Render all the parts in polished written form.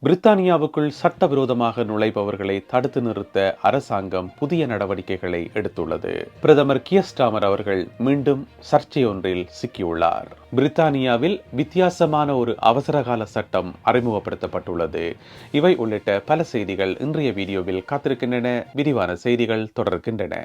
பிரித்தானியாவுக்குள் சட்டவிரோதமாக நுழைபவர்களை தடுத்து நிறுத்த அரசாங்கம் புதிய நடவடிக்கைகளை எடுத்துள்ளது. பிரதமர் கியர் ஸ்டார்மர் அவர்கள் மீண்டும் சர்ச்சையொன்றில் சிக்கியுள்ளார். பிரித்தானியாவில் வித்தியாசமான ஒரு அவசரகால சட்டம் அறிமுகப்படுத்தப்பட்டுள்ளது. இவை உள்ளிட்ட பல செய்திகள் இன்றைய வீடியோவில் காத்திருக்கின்றன. விரிவான செய்திகள் தொடர்கின்றன.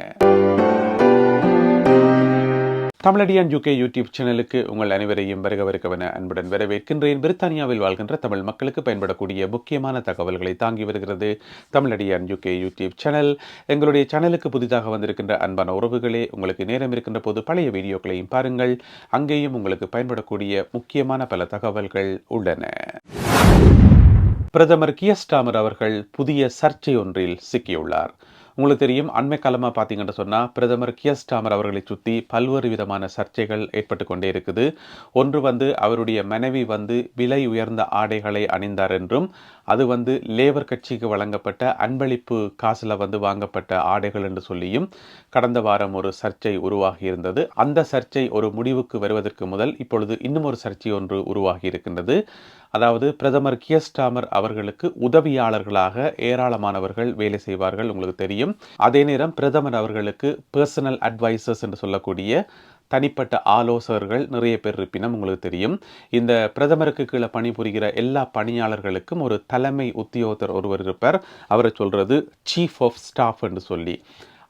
தமிழடியான் UK யூடியூப் சேனலுக்கு உங்கள் அனைவரையும் வருகவென அன்புடன் வரவேற்கின்றேன். பிரித்தானியாவில் வாழ்கின்ற தமிழ் மக்களுக்கு பயன்படக்கூடிய முக்கியமான தகவல்களை தாங்கி வருகிறது தமிழடியான் UK யூடியூப் சேனல். எங்களுடைய சேனலுக்கு புதிதாக வந்திருக்கின்ற அன்பான உறவுகளே, உங்களுக்கு நேரம் இருக்கின்ற போது பழைய வீடியோக்களையும் பாருங்கள். அங்கேயும் உங்களுக்கு பயன்படக்கூடிய முக்கியமான பல தகவல்கள் உள்ளன. பிரதமர் கியர் ஸ்டார்மர் அவர்கள் புதிய சர்ச்சை ஒன்றில் சிக்கியுள்ளார். உங்களுக்கு தெரியும், அண்மை காலமாக பார்த்தீங்கன்னு சொன்னால் பிரதமர் கியர் ஸ்டார்மர் அவர்களை சுற்றி பல்வேறு விதமான சர்ச்சைகள் ஏற்பட்டு கொண்டே இருக்குது. ஒன்று அவருடைய மனைவி விலை உயர்ந்த ஆடைகளை அணிந்தார் என்றும், அது லேபர் கட்சிக்கு வழங்கப்பட்ட அன்பளிப்பு காசில் வாங்கப்பட்ட ஆடைகள் என்று சொல்லியும் கடந்த வாரம் ஒரு சர்ச்சை உருவாகி இருந்தது. அந்த சர்ச்சை ஒரு முடிவுக்கு வருவதற்கு முதல் இப்பொழுது இன்னும் ஒரு சர்ச்சை ஒன்று உருவாகி இருக்கின்றது. அதாவது பிரதமர் கியர் ஸ்டார்மர் அவர்களுக்கு உதவியாளர்களாக ஏராளமானவர்கள் வேலை செய்வார்கள், உங்களுக்கு தெரியும். அதே நேரம் பிரதமர் அவர்களுக்கு பர்சனல் அட்வைசர்ஸ் என்று சொல்லக்கூடிய தனிப்பட்ட ஆலோசகர்கள் நிறைய பேர் இருப்பினும் உங்களுக்கு தெரியும். இந்த பிரதமருக்கு கீழே பணிபுரிகிற எல்லா பணியாளர்களுக்கும் ஒரு தலைமை உத்தியோகத்தர் ஒருவர் இருப்பார். அவரை சொல்றது சீஃப் ஆஃப் ஸ்டாஃப் என்று சொல்லி.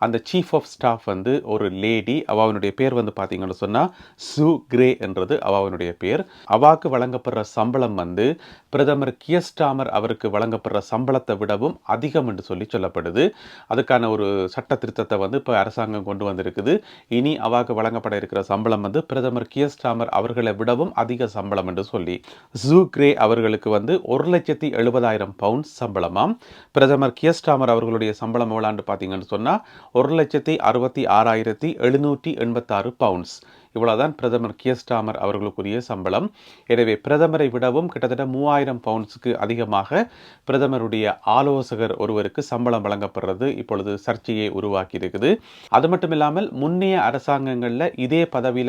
அந்த சீஃப் ஆஃப் ஸ்டாஃப் ஒரு லேடி. அவனுடைய பேர் பார்த்தீங்கன்னு சொன்னால் சு கிரே என்றது அவனுடைய பேர். அவாக்கு வழங்கப்படுற சம்பளம் பிரதமர் கியர் ஸ்டார்மர் அவருக்கு வழங்கப்படுற சம்பளத்தை விடவும் அதிகம் என்று சொல்லப்படுது. அதுக்கான ஒரு சட்ட திருத்தத்தை இப்போ அரசாங்கம் கொண்டு வந்திருக்குது. இனி அவாக்கு வழங்கப்பட இருக்கிற சம்பளம் பிரதமர் கியர் ஸ்டார்மர் அவர்களை விடவும் அதிக சம்பளம் என்று சொல்லி சு கிரே அவர்களுக்கு 1,70,70,000 பவுண்ட் சம்பளமாம். பிரதமர் கியர் ஸ்டார்மர் அவர்களுடைய சம்பளம் எவ்வளோன்னு பார்த்தீங்கன்னு சொன்னால் 1,66,786 பவுண்ட்ஸ். இவ்வளவுதான் பிரதமர் கியர் ஸ்டார்மர் அவர்களுக்குரிய சம்பளம். எனவே பிரதமரை விடவும் கிட்டத்தட்ட 3,000 பவுண்ட்ஸுக்கு அதிகமாக பிரதமருடைய ஆலோசகர் ஒருவருக்கு சம்பளம் வழங்கப்படுறது இப்பொழுது சர்ச்சையை உருவாக்கி இருக்குது. அது மட்டும் இல்லாமல் முன்னைய அரசாங்கங்களில் இதே பதவி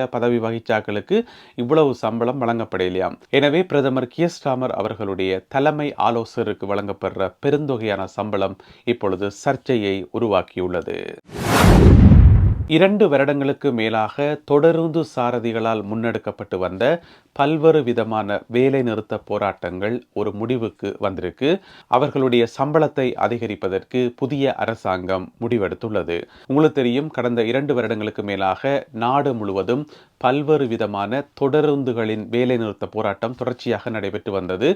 வகிச்சாக்களுக்கு இவ்வளவு சம்பளம் வழங்கப்படலையாம். எனவே பிரதமர் கியர் ஸ்டார்மர் அவர்களுடைய தலைமை ஆலோசகருக்கு வழங்கப்படுற பெருந்தொகையான சம்பளம் இப்பொழுது சர்ச்சையை உருவாக்கியுள்ளது. 2 வருடங்களுக்கு மேலாக தொடருந்து சாரதிகளால் முன்னெடுக்கப்பட்டு வந்த பல்வேறு விதமான வேலை நிறுத்த போராட்டங்கள் ஒரு முடிவுக்கு வந்திருக்கு. அவர்களுடைய சம்பளத்தை அதிகரிப்பதற்கு புதிய அரசாங்கம் முடிவெடுத்துள்ளது. உங்களுக்கு தெரியும், கடந்த 2 வருடங்களுக்கு மேலாக நாடு முழுவதும் பல்வேறு விதமான தொடருந்துகளின் வேலை நிறுத்த போராட்டம் தொடர்ச்சியாக நடைபெற்று வந்தது.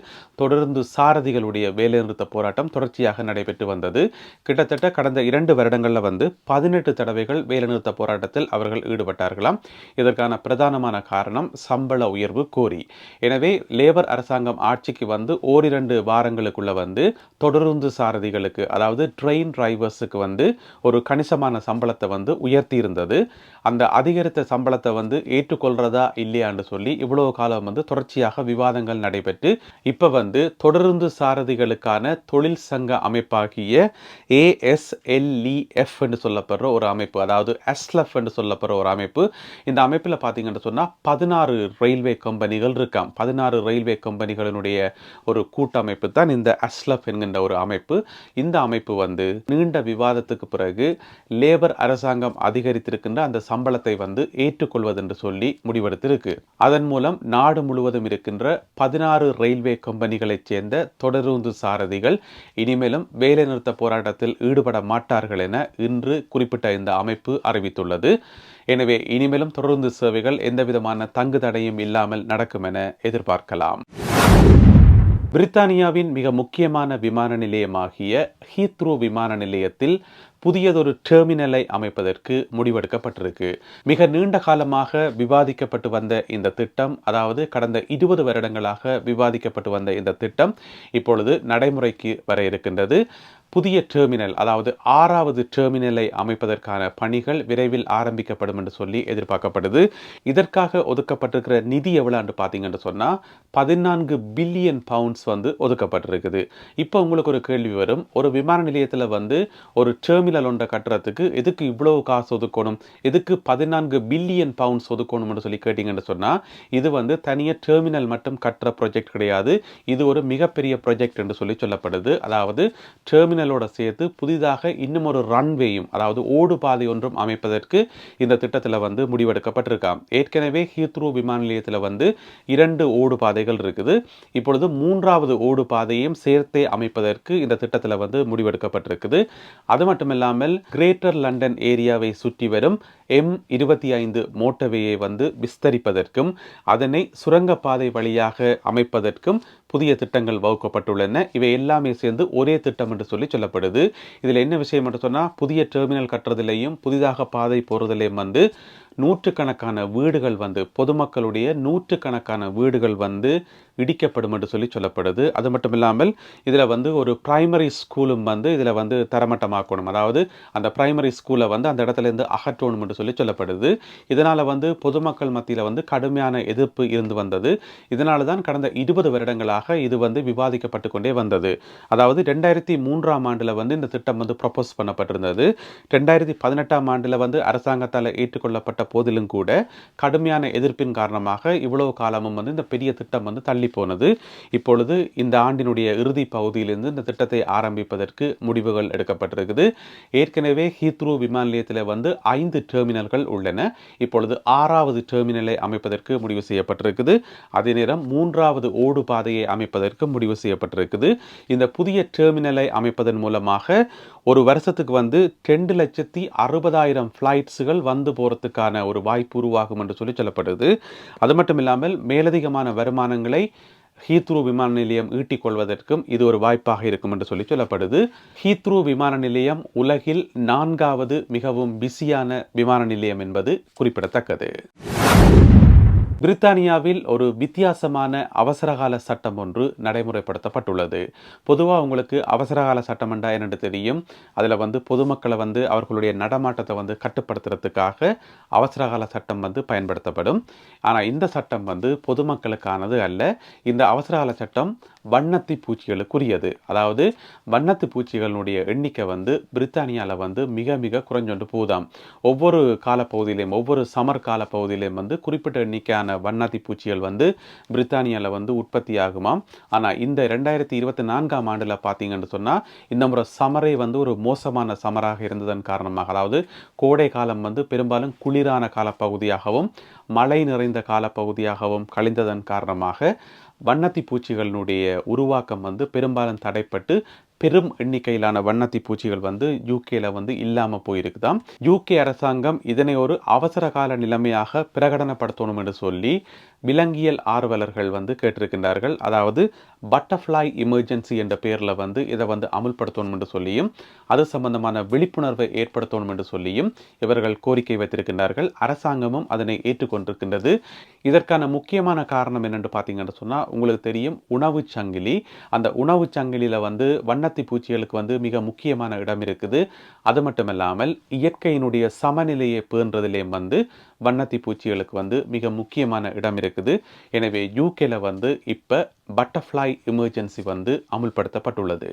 தொடருந்து சாரதிகளுடைய வேலை நிறுத்த போராட்டம் தொடர்ச்சியாக நடைபெற்று வந்தது. கிட்டத்தட்ட கடந்த 2 வருடங்களில் 18 தடவைகள் வேலை நிறுத்த போராட்டத்தில் அவர்கள் ஈடுபட்டார்களாம். இதற்கான பிரதானமான காரணம் சம்பள உயர்வு கோரி. எனவே லேபர் அரசாங்கம் ஆட்சிக்கு ஓரிரண்டு வாரங்களுக்குள்ள தொடருந்து சாரதிகளுக்கு, அதாவது ட்ரெயின் டிரைவர்ஸுக்கு ஒரு கணிசமான சம்பளத்தை உயர்த்தி இருந்தது. அந்த அதிகரித்த சம்பளத்தை ஏற்றுக்கொள்றதா இல்லையான்னு சொல்லி இவ்வளவு காலம் தொடர்ச்சியாக விவாதங்கள் நடைபெற்று இப்ப தொடருந்து சாரதிகளுக்கான தொழில் சங்க அமைப்பாகிய ASLEF என்று சொல்லப்படுற ஒரு அமைப்பு, அதாவது ASLEF என்று சொல்லப்படுற ஒரு அமைப்பு. இந்த அமைப்பில் பார்த்தீங்கன்னு சொன்னால் 16 ரயில்வே கம்பெனிகள் இருக்காம். 16 ரயில்வே கம்பெனிகளினுடைய ஒரு கூட்டமைப்பு தான் இந்த ASLEF என்கின்ற ஒரு அமைப்பு. இந்த அமைப்பு நீண்ட விவாதத்துக்கு பிறகு லேபர் அரசாங்கம் அதிகரித்திருக்கின்ற அந்த சம்பளத்தை ஏற்றுக்கொள்வது என்று சொல்லி முடிவெடுத்திருக்கு. அதன் மூலம் நாடு முழுவதும் இருக்கின்ற 16 ரயில்வே கம்பெனிகளைச் சேர்ந்த தொடருந்து சாரதிகள் இனிமேலும் வேலை நிறுத்த போராட்டத்தில் ஈடுபட மாட்டார்கள் என இன்று குறிப்பிட்ட இந்த அமைப்பு அறிவித்துள்ளது. எனவே இனிமேலும் தொடருந்து சேவைகள் எந்தவிதமான தங்கு தடையும் இல்லாமல் நடக்கும் என எதிர்பார்க்கலாம். பிரித்தானியாவின் மிக முக்கியமான விமான நிலையமாகிய ஹீத்ரோ விமான நிலையத்தில் புதியதொரு டெர்மினலை அமைப்பதற்கு முடிவெடுக்கப்பட்டிருக்கு. மிக நீண்ட காலமாக விவாதிக்கப்பட்டு வந்த இந்த திட்டம், அதாவது கடந்த 20 வருடங்களாக விவாதிக்கப்பட்டு வந்த இந்த திட்டம் இப்பொழுது நடைமுறைக்கு வர இருக்கின்றது. புதிய டெர்மினல், அதாவது 6வது டெர்மினலை அமைப்பதற்கான பணிகள் விரைவில் ஆரம்பிக்கப்படும் என்று சொல்லி எதிர்பார்க்கப்படுது. இதற்காக ஒதுக்கப்பட்டிருக்கிற நிதி எவ்வளவு பார்த்தீங்கன்னு சொன்னா 14 பில்லியன் பவுண்ட்ஸ் வந்து ஒதுக்கப்பட்டிருக்குது. இப்போ உங்களுக்கு ஒரு கேள்வி வரும், ஒரு விமான நிலையத்தில் வந்து ஒரு டெர்மினல் ஒன்றை கட்டுறதுக்கு எதுக்கு இவ்வளவு காசு ஒதுக்கணும், எதுக்கு 14 பில்லியன் பவுண்ட்ஸ் ஒதுக்கணும்னு சொல்லி கேட்டீங்கன்னு சொன்னா, இது வந்து தனியாக டெர்மினல் மட்டும் கட்டுற ப்ராஜெக்ட் கிடையாது, இது ஒரு மிகப்பெரிய ப்ராஜெக்ட் என்று சொல்லி சொல்லப்படுது. அதாவது டெர்மினலோட சேர்த்து புதிதாக இன்னும் ஒரு ரன்வேயும், அதாவது ஓடு பாதை ஒன்றும் அமைப்பதற்கு இந்த திட்டத்தில் வந்து முடிவெடுக்கப்பட்டிருக்காம். ஏற்கனவே ஹீத்ரூ விமான நிலையத்தில் வந்து 2 ஓடு பாதைகள் இருக்குது. இப்பொழுது 3வது ஓடு பாதையும் சேர்த்தே அமைப்பதற்கு இந்த திட்டத்தில் வந்து முடிவெடுக்கப்பட்டிருக்குது. அது மட்டுமில்லாமல் கிரேட்டர் லண்டன் ஏரியாவை சுற்றி வரும் M25 மோட்டர்வேயை வந்து விஸ்தரிப்பதற்கும் அதனை சுரங்கப்பாதை வழியாக அமைப்பதற்கும் புதிய திட்டங்கள் வகுக்கப்பட்டுள்ளன. இவை எல்லாமே சேர்ந்து ஒரே திட்டம் என்று சொல்லி சொல்லப்படுது. இதில் என்ன விஷயம் என்று சொன்னால், புதிய டெர்மினல் கட்டுறதிலையும் புதிதாக பாதை போறதிலையும் வந்து நூற்றுக்கணக்கான வீடுகள் வந்து, பொதுமக்களுடைய நூற்றுக்கணக்கான வீடுகள் வந்து இடிக்கப்படும் என்று சொல்லி சொல்லப்படுது. அது மட்டும் இல்லாமல் இதில் வந்து ஒரு பிரைமரி ஸ்கூலும் வந்து இதில் வந்து தரமட்டமாக்கணும், அதாவது அந்த பிரைமரி ஸ்கூலை வந்து அந்த இடத்துல இருந்து அகற்றணும் என்று சொல்லி சொல்லப்படுது. இதனால் வந்து பொதுமக்கள் மத்தியில் வந்து கடுமையான எதிர்ப்பு இருந்து வந்தது. இதனால தான் கடந்த 20 வருடங்களாக இது வந்து விவாதிக்கப்பட்டு கொண்டே வந்தது. அதாவது 2003ஆம் ஆண்டில் வந்து இந்த திட்டம் வந்து ப்ரொபோஸ் பண்ணப்பட்டிருந்தது. 2018ஆம் ஆண்டில் வந்து அரசாங்கத்தால் ஏற்றுக்கொள்ளப்பட்ட போதிலும் கூட கடுமையான எதிர்ப்பின் காரணமாக இவ்வளவு காலமும் வந்து இந்த பெரிய திட்டம் வந்து தள்ளி போனது. இப்பொழுது இந்த ஆண்டினுடைய இறுதி பகுதியிலிருந்து இந்த திட்டத்தை ஆரம்பிப்பதற்கு முடிவுகள் எடுக்கப்பட்டிருக்குது. ஏற்கனவே ஹீத்ரூ விமான நிலையத்தில் வந்து 5 டெர்மினல்கள் உள்ளன. இப்பொழுது 6வது டெர்மினலை அமைப்பதற்கு முடிவு செய்யப்பட்டிருக்குது. அதே நேரம் 3வது ஓடு பாதையை அமைப்பதற்கு முடிவு செய்யப்பட்டிருக்குது. இந்த புதிய டெர்மினலை அமைப்பதன் மூலமாக ஒரு வருஷத்துக்கு வந்து 2,60,000 ஃப்ளைட்ஸுகள் வந்து போகிறதுக்கான ஒரு வாய்ப்பு உருவாகும் என்று சொல்லி சொல்லப்படுது. அது மட்டும் இல்லாமல் மேலதிகமான வருமானங்களை ஹீத்ரூ விமான நிலையம் ஈட்டிக் கொள்வதற்கும் இது ஒரு வாய்ப்பாக இருக்கும் என்று சொல்லி சொல்லப்படுது. ஹீத்ரூ விமான நிலையம் உலகில் 4வது மிகவும் பிஸியான விமான நிலையம் என்பது குறிப்பிடத்தக்கது. பிரித்தானியாவில் ஒரு வித்தியாசமான அவசரகால சட்டம் ஒன்று நடைமுறைப்படுத்தப்பட்டுள்ளது. பொதுவாக உங்களுக்கு அவசரகால சட்டம் என்றா என்னென்று தெரியும். அதில் வந்து பொதுமக்களை வந்து அவர்களுடைய நடமாட்டத்தை வந்து கட்டுப்படுத்துறதுக்காக அவசரகால சட்டம் வந்து பயன்படுத்தப்படும். ஆனால் இந்த சட்டம் வந்து பொதுமக்களுக்கானது அல்ல. இந்த அவசரகால சட்டம் வண்ணத்தி பூச்சிகளுக்குரியது. அதாவது வண்ணத்து பூச்சிகளுடைய எண்ணிக்கை வந்து பிரித்தானியாவில் வந்து மிக மிக குறைஞ்சொன்று போதாம். ஒவ்வொரு காலப்பகுதியிலையும், ஒவ்வொரு சமர் காலப்பகுதியிலையும் வந்து குறிப்பிட்ட எண்ணிக்கையான வண்ணாத்தி பூச்சிகள் வந்து பிரித்தானியாவில் வந்து உற்பத்தி ஆகுமாம். ஆனால் இந்த 2024ஆம் ஆண்டில் பார்த்தீங்கன்னு சொன்னால் இந்த முறை சமரை வந்து ஒரு மோசமான சமராக இருந்ததன் காரணமாக, அதாவது கோடை காலம் வந்து பெரும்பாலும் குளிரான காலப்பகுதியாகவும் மழை நிறைந்த காலப்பகுதியாகவும் கழிந்ததன் காரணமாக வண்ணத்தி பூச்சிகளினுடைய உருவாக்கம் வந்து பெரும்பாலும் தடைப்பட்டு பெரும் எண்ணிக்கையிலான வண்ணத்தி பூச்சிகள் வந்து யூகேல வந்து இல்லாமல் போயிருக்குதாம். யூகே அரசாங்கம் இதனை ஒரு அவசர கால நிலைமையாக பிரகடனப்படுத்தணும் என்று சொல்லி விலங்கியல் ஆர்வலர்கள் வந்து கேட்டிருக்கின்றார்கள். அதாவது பட்டர்ஃப்ளை எமர்ஜென்சி என்ற பெயரில் வந்து இதை வந்து அமுல்படுத்தணும் என்று சொல்லியும் அது சம்பந்தமான விழிப்புணர்வை ஏற்படுத்தணும் என்று சொல்லியும் இவர்கள் கோரிக்கை வைத்திருக்கின்றார்கள். அரசாங்கமும் அதனை ஏற்றுக்கொண்டிருக்கின்றது. இதற்கான முக்கியமான காரணம் என்னென்று பார்த்தீங்கன்னு சொன்னால், உங்களுக்கு தெரியும், உணவு சங்கிலி. அந்த உணவு சங்கிலியில் வந்து வண்ணத்தி பூச்சிகளுக்கு வந்து மிக முக்கியமான இடம் இருக்குது. அது மட்டுமல்லாமல் இயற்கையினுடைய சமநிலையை பேணுறதிலேயும் வந்து வண்ணத்தி பூச்சிகளுக்கு வந்து மிக முக்கியமான இடம் இருக்குது. எனவே யூகேல வந்து இப்போ பட்டர்ஃப்ளை எமர்ஜென்சி வந்து அமுல்படுத்தப்பட்டுள்ளது.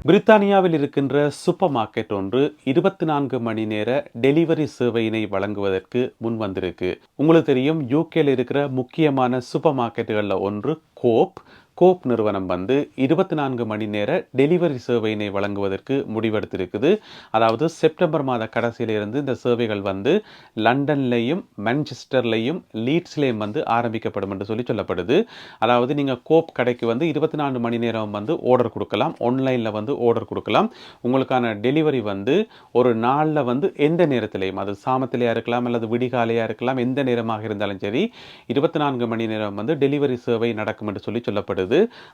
பிரித்தானியாவில் இருக்கின்ற சூப்பர் மார்க்கெட் ஒன்று 24 மணி நேர டெலிவரி சேவையினை வழங்குவதற்கு முன் வந்திருக்கு. உங்களுக்கு தெரியும், யூகேல இருக்கிற முக்கியமான சூப்பர் மார்க்கெட்டுகளில் ஒன்று கோப் நிறுவனம் வந்து 24 மணி நேர டெலிவரி சேவையினை வழங்குவதற்கு முடிவெடுத்திருக்குது. அதாவது செப்டம்பர் மாத கடைசியிலிருந்து இந்த சேவைகள் வந்து லண்டன்லையும் மான்செஸ்டர்லையும் லீட்ஸ்லையும் வந்து ஆரம்பிக்கப்படும் என்று சொல்லப்படுது. அதாவது நீங்கள் கோப் கடைக்கு வந்து 24 மணி நேரம் வந்து ஆர்டர் கொடுக்கலாம், ஆன்லைனில் வந்து ஆர்டர் கொடுக்கலாம். உங்களுக்கான டெலிவரி வந்து ஒரு நாளில் வந்து எந்த நேரத்திலையும், அது சாமத்திலையாக இருக்கலாம் அல்லது விடிகாலையாக இருக்கலாம், எந்த நேரமாக இருந்தாலும் சரி 24 மணி நேரம் வந்து டெலிவரி சேவை நடக்கும் என்று சொல்லப்படுது.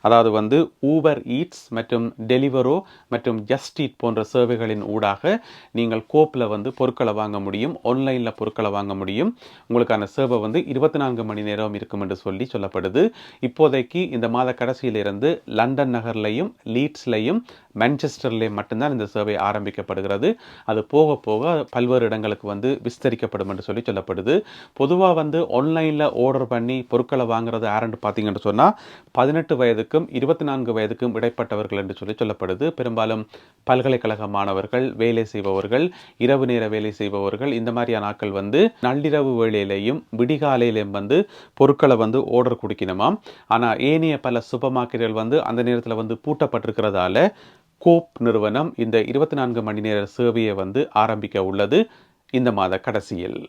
அதாவது வந்து ஊபர் ஈட்ஸ் மற்றும் டெலிவரோ மற்றும் ஜஸ்ட் ஈட் போன்ற சேவைகளின் ஊடாக நீங்கள் கோப்பில் வந்து பொருட்களை வாங்க முடியும், ஆன்லைனில் பொருட்களை வாங்க முடியும். உங்களுக்கான சேவை வந்து 24 மணி நேரம் இருக்கும் என்று சொல்லப்படுது. இப்போதைக்கு இந்த மாத கடைசியிலிருந்து லண்டன் நகர்லையும் லீட்ஸ்லையும் மான்செஸ்டரிலே மட்டும்தான் இந்த சேவை ஆரம்பிக்கப்படுகிறது. அது போக போக பல்வேறு இடங்களுக்கு வந்து விஸ்தரிக்கப்படும் என்று சொல்லப்படுது. பொதுவாக வந்து ஆன்லைனில் ஆர்டர் பண்ணி பொருட்களை வாங்குறது யாருன்னு பார்த்தீங்கன்னு சொன்னால் 18 வயதுக்கும் 24 வயதுக்கும் இடைப்பட்டவர்கள் என்று சொல்லப்படுது. பெரும்பாலும் பல்கலைக்கழக மாணவர்கள், வேலை செய்பவர்கள், இரவு நேர வேலை செய்பவர்கள், இந்த மாதிரியான ஆட்கள் வந்து நள்ளிரவு வேளையிலையும் விடிகாலையிலையும் வந்து பொருட்களை வந்து ஆர்டர் கொடுக்கணுமாம். ஆனால் ஏனைய பல சூப்பர் மார்க்கெட்டுகள் வந்து அந்த நேரத்தில் வந்து பூட்டப்பட்டிருக்கிறதால கோப் நிறுவனம் இந்த 24 மணி நேர சேவையை வந்து ஆரம்பிக்க உள்ளது இந்த மாத கடைசியில்.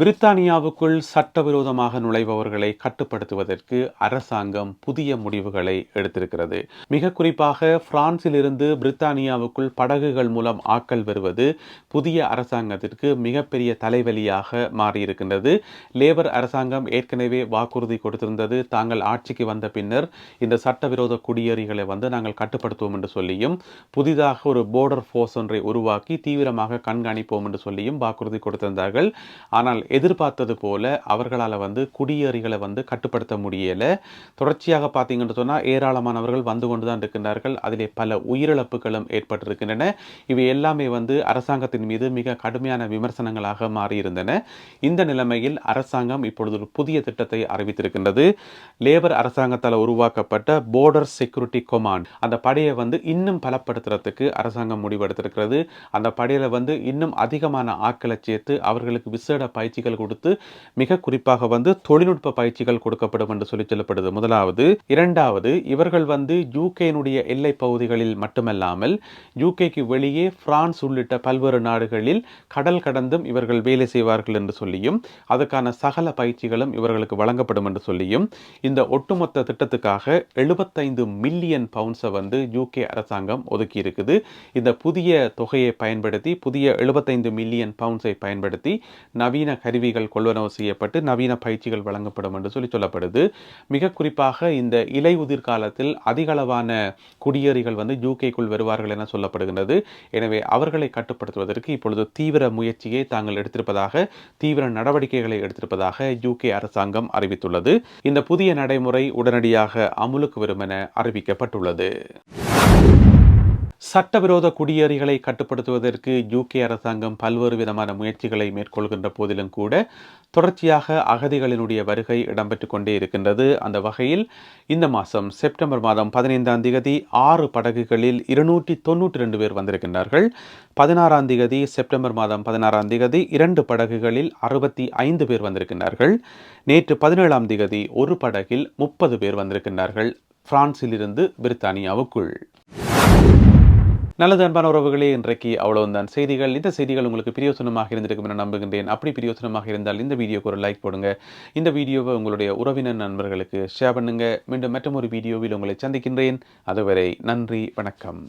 பிரித்தானியாவுக்குள் சட்டவிரோதமாக நுழைபவர்களை கட்டுப்படுத்துவதற்கு அரசாங்கம் புதிய முடிவுகளை எடுத்திருக்கிறது. மிக குறிப்பாக பிரான்சிலிருந்து பிரித்தானியாவுக்குள் படகுகள் மூலம் ஆட்கள் வருவது புதிய அரசாங்கத்திற்கு மிகப்பெரிய தலைவலியாக மாறியிருக்கின்றது. லேபர் அரசாங்கம் ஏற்கனவே வாக்குறுதி கொடுத்திருந்தது, தாங்கள் ஆட்சிக்கு வந்த பின்னர் இந்த சட்டவிரோத குடியேறிகளை வந்து நாங்கள் கட்டுப்படுத்துவோம் என்று சொல்லியும், புதிதாக ஒரு போர்டர் ஃபோர்ஸ் ஒன்றை உருவாக்கி தீவிரமாக கண்காணிப்போம் என்று சொல்லியும் வாக்குறுதி கொடுத்திருந்தார்கள். ஆனால் எதிர்பார்த்தது போல அவர்களால் வந்து குடியேறிகளை வந்து கட்டுப்படுத்த முடியல. தொடர்ச்சியாக பார்த்தீங்கன்னு சொன்னால் ஏராளமானவர்கள் வந்து கொண்டுதான் இருக்கின்றார்கள். அதிலே பல உயிரிழப்புகளும் ஏற்பட்டிருக்கின்றன. இவை எல்லாமே வந்து அரசாங்கத்தின் மீது மிக கடுமையான விமர்சனங்களாக மாறியிருந்தன. இந்த நிலைமையில் அரசாங்கம் இப்பொழுது ஒரு புதிய திட்டத்தை அறிவித்திருக்கின்றது. லேபர் அரசாங்கத்தால் உருவாக்கப்பட்ட போர்டர் செக்யூரிட்டி கமாண்ட், அந்த படையை வந்து இன்னும் பலப்படுத்துறதுக்கு அரசாங்கம் முடிவெடுத்திருக்கிறது. அந்த படையில வந்து இன்னும் அதிகமான ஆட்களை சேர்த்து அவர்களுக்கு விசேட பயிற்சிகள் கொடுத்து மிக குறிப்பாக வந்து தொழில்நுட்ப பயிற்சிகள் கொடுக்கப்படும் என்று சொல்லப்படுது. முதலாவது. இரண்டாவது, இவர்கள் வந்து யூகேனுடைய எல்லை பகுதிகளில் மட்டுமல்லாமல் யூகேக்கு வெளியே பிரான்ஸ் உள்ளிட்ட பல்வேறு நாடுகளில் கடல் கடந்தும் இவர்கள் வேலை செய்வார்கள் என்று சொல்லியும், அதுக்கான சகல பயிற்சிகளும் இவர்களுக்கு வழங்கப்படும் என்று சொல்லியும், இந்த ஒட்டுமொத்த திட்டத்துக்காக 75 மில்லியன் பவுண்ட்ஸை வந்து யூகே அரசாங்கம் ஒதுக்கி இருக்குது. இந்த புதிய தொகையை பயன்படுத்தி, புதிய 75 மில்லியன் பவுண்ட்ஸை பயன்படுத்தி நவீன கருவிகள் கொள்வனவு செய்யப்பட்டு நவீன பயிற்சிகள் வழங்கப்படும் என்று சொல்லப்படுது. மிக குறிப்பாக இந்த இலையுதிர் காலத்தில் அதிகளவான குடியேறிகள் வந்து யூகேக்குள் வருவார்கள் என சொல்லப்படுகின்றது. எனவே அவர்களை கட்டுப்படுத்துவதற்கு இப்பொழுது தீவிர முயற்சியை தாங்கள் எடுத்திருப்பதாக, தீவிர நடவடிக்கைகளை எடுத்திருப்பதாக யூகே அரசாங்கம் அறிவித்துள்ளது. இந்த புதிய நடைமுறை உடனடியாக அமுலுக்கு வரும் என அறிவிக்கப்பட்டுள்ளது. சட்டவிரோத குடியேறிகளை கட்டுப்படுத்துவதற்கு யூகே அரசாங்கம் பல்வேறு விதமான முயற்சிகளை மேற்கொள்கின்ற போதிலும் கூட தொடர்ச்சியாக அகதிகளினுடைய வருகை இடம்பெற்றுக் கொண்டே இருக்கின்றது. அந்த வகையில் இந்த மாதம் செப்டம்பர் மாதம் 15ஆம் தேதி 6 படகுகளில் 292 பேர் வந்திருக்கின்றார்கள். 16ஆம் தேதி செப்டம்பர் மாதம் 16ஆம் தேதி 2 படகுகளில் 65 பேர் வந்திருக்கின்றார்கள். நேற்று 17ஆம் தேதி ஒரு படகில் 30 பேர் வந்திருக்கின்றார்கள் பிரான்சிலிருந்து பிரித்தானியாவுக்குள். நல்லது அன்பான உறவுகளே, இன்றைக்கு அவ்வளவுதான் செய்திகள். இந்த செய்திகள் உங்களுக்கு பிரயோசனமாக இருந்திருக்கும் என நம்புகின்றேன். அப்படி பிரயோசனமாக இருந்தால் இந்த வீடியோக்கு ஒரு லைக் போடுங்க. இந்த வீடியோவை உங்களுடைய உறவினர் நண்பர்களுக்கு ஷேர் பண்ணுங்க. மீண்டும் மற்றொரு வீடியோவில் உங்களை சந்திக்கின்றேன். அதுவரை நன்றி, வணக்கம்.